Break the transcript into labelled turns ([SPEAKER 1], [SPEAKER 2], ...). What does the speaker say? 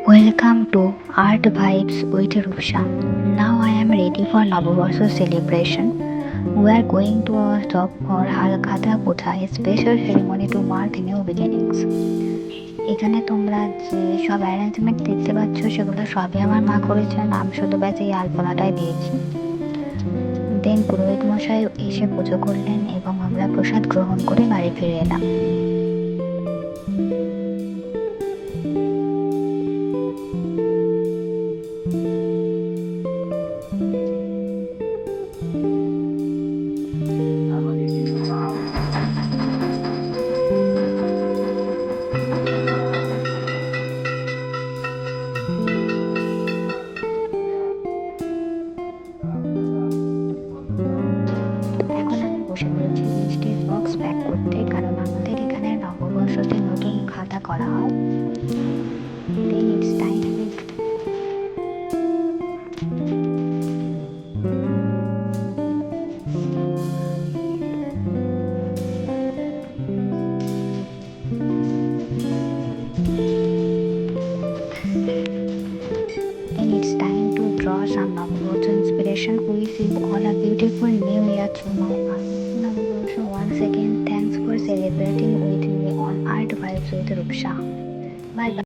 [SPEAKER 1] Welcome to Art Vibes with Rusha. Now I am ready for Novovarso celebration. We are going to our shop for Halkhata Puja, a special ceremony to mark new beginnings. এখানে তোমরা যে সব arrangement দেখতে পাচ্ছ সেগুলো সবই আমার মা করেছেন, আমি শুধু ব্যাস এই আলপনাটাই দিয়েছি। দেন পুরোহিত মশাই এসে পুজো করলেন এবং আমরা প্রসাদ গ্রহণ করে বাড়ি ফিরে এলাম। এখন আমি বসে পড়েছি মিষ্টির বক্স প্যাক করতে, কারণ আমাদের এখানে নববর্ষতে নতুন খাতা করা হয়। Then it's time. Then it's time to draw some Navavarso inspiration. We wish you all a beautiful new year to my Navavarso. Once again, thanks for celebrating with me on Art Vibes with Rupsha. Bye bye.